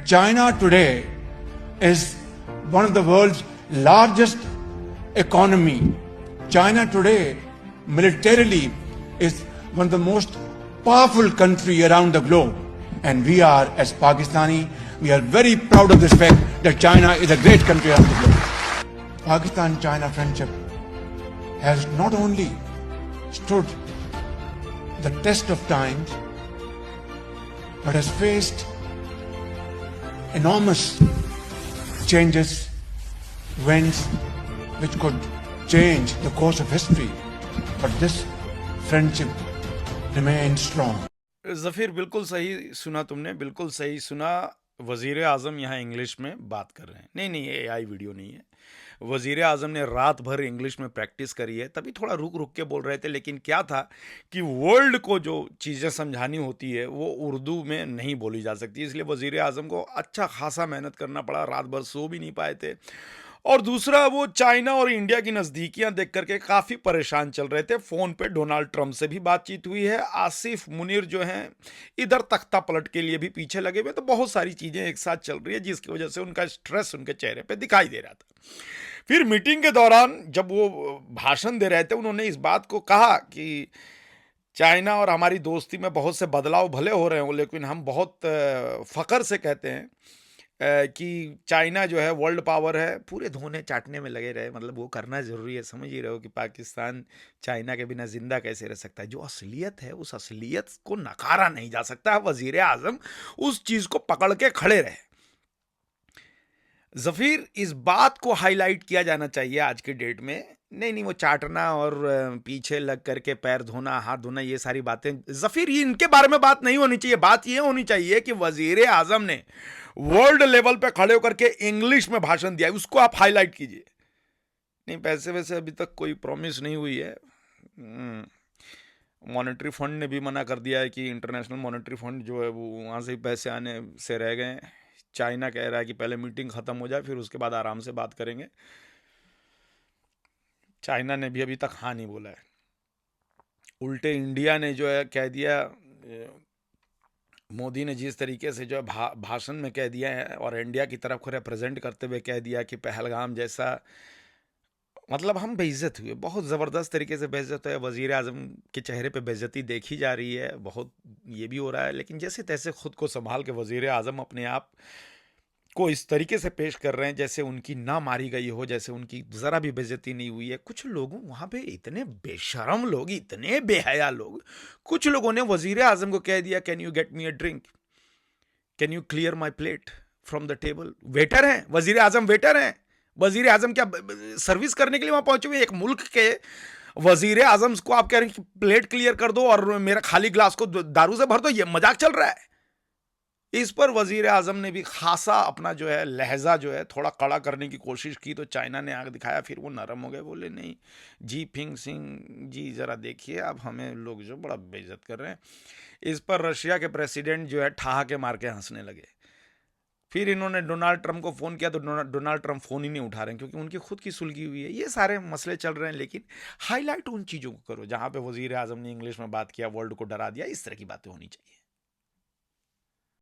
China today is one of the world's largest economy. China today militarily is one of the most powerful country around the globe. And we are, as Pakistani, we are very proud of this fact that China is a great country around the globe. Pakistan-China friendship has not only stood the test of time, but has faced enormous changes, events which could change the course of history. But this friendship remains strong. जफीर, बिल्कुल सही सुना तुमने, बिल्कुल सही सुना। वजीर आज़म यहाँ English में बात कर रहे हैं। नहीं, ये AI वीडियो नहीं है। वजीर आज़म ने रात भर इंग्लिश में प्रैक्टिस करी है, तभी थोड़ा रुक रुक के बोल रहे थे। लेकिन क्या था कि वर्ल्ड को जो चीज़ें समझानी होती है वो उर्दू में नहीं बोली जा सकती, इसलिए वजीर आज़म को अच्छा खासा मेहनत करना पड़ा। रात भर सो भी नहीं पाए थे। और दूसरा, वो चाइना और इंडिया की नज़दीकियां देख करके काफ़ी परेशान चल रहे थे। फ़ोन पे डोनाल्ड ट्रंप से भी बातचीत हुई है। आसिफ मुनीर जो हैं इधर तख्ता पलट के लिए भी पीछे लगे हुए। तो बहुत सारी चीज़ें एक साथ चल रही है, जिसकी वजह से उनका स्ट्रेस उनके चेहरे पे दिखाई दे रहा था। फिर मीटिंग के दौरान जब वो भाषण दे रहे थे, उन्होंने इस बात को कहा कि चाइना और हमारी दोस्ती में बहुत से बदलाव भले हो रहे हों, लेकिन हम बहुत फ़ख्र से कहते हैं कि चाइना जो है वर्ल्ड पावर है। पूरे धोने चाटने में लगे रहे, मतलब वो करना ज़रूरी है। समझ ही रहे हो कि पाकिस्तान चाइना के बिना ज़िंदा कैसे रह सकता है। जो असलियत है, उस असलियत को नकारा नहीं जा सकता। वज़ीर आज़म उस चीज़ को पकड़ के खड़े रहे। ज़फ़ीर, इस बात को हाईलाइट किया जाना चाहिए आज के डेट में। नहीं, वो चाटना और पीछे लग करके पैर धोना, हाथ धोना, ये सारी बातें ज़फ़ीर, ये इनके बारे में बात नहीं होनी चाहिए। बात ये होनी चाहिए कि वज़ीर आज़म ने वर्ल्ड लेवल पे खड़े होकर के इंग्लिश में भाषण दिया, उसको आप हाईलाइट कीजिए। नहीं, पैसे वैसे अभी तक कोई प्रॉमिस नहीं हुई है। मॉनेटरी फंड ने भी मना कर दिया है कि इंटरनेशनल मॉनेटरी फंड जो है वो वहाँ से ही पैसे आने से रह गए। चाइना कह रहा है कि पहले मीटिंग ख़त्म हो जाए, फिर उसके बाद आराम से बात करेंगे। चाइना ने भी अभी तक हाँ नहीं बोला है। उल्टे इंडिया ने जो है कह दिया, मोदी ने जिस तरीके से जो है भाषण में कह दिया है और इंडिया की तरफ को रिप्रेजेंट करते हुए कह दिया कि पहलगाम जैसा, मतलब हम बेइज्जत हुए, बहुत ज़बरदस्त तरीके से बेइज्जत है। वज़ीर आज़म के चेहरे पे बेइज्जती देखी जा रही है, बहुत ये भी हो रहा है। लेकिन जैसे तैसे ख़ुद को संभाल के वज़ीर आज़म अपने आप को इस तरीके से पेश कर रहे हैं जैसे उनकी ना मारी गई हो, जैसे उनकी ज़रा भी बेइज्जती नहीं हुई है। कुछ लोगों वहाँ पे, इतने बेशरम लोग, इतने बेहया लोग, कुछ लोगों ने वज़ीर आज़म को कह दिया, can you get me a drink, can you clear my plate from the table. Waiter हैं वज़ीर आज़म, वेटर हैं। वज़ीर आज़म क्या सर्विस करने के लिए वहाँ पहुँचे हुए? एक मुल्क के वज़ीर आज़म को आप कह रहे हैं कि प्लेट क्लियर कर दो और मेरा खाली ग्लास को दारू से भर दो, ये मजाक चल रहा है। इस पर वज़ीर आज़म ने भी खासा अपना जो है लहजा जो है थोड़ा कड़ा करने की कोशिश की, तो चाइना ने आग दिखाया। फिर वो नरम हो गए, बोले नहीं जी फिंग सिंह जी, ज़रा देखिए, अब हमें लोग जो बड़ा बेइज्जत कर रहे हैं। इस पर रशिया के प्रेसिडेंट जो है ठहाके मार के हंसने लगे। फिर इन्होंने डोनाल्ड ट्रंप को फ़ोन किया, तो डोनाल्ड ट्रंप फ़ोन ही नहीं उठा रहे हैं, क्योंकि उनकी खुद की सुलगी हुई है। ये सारे मसले चल रहे हैं। लेकिन हाईलाइट उन चीज़ों को करो जहाँ पे वज़ीर आज़म ने इंग्लिश में बात किया, वर्ल्ड को डरा दिया। इस तरह की बातें होनी चाहिए।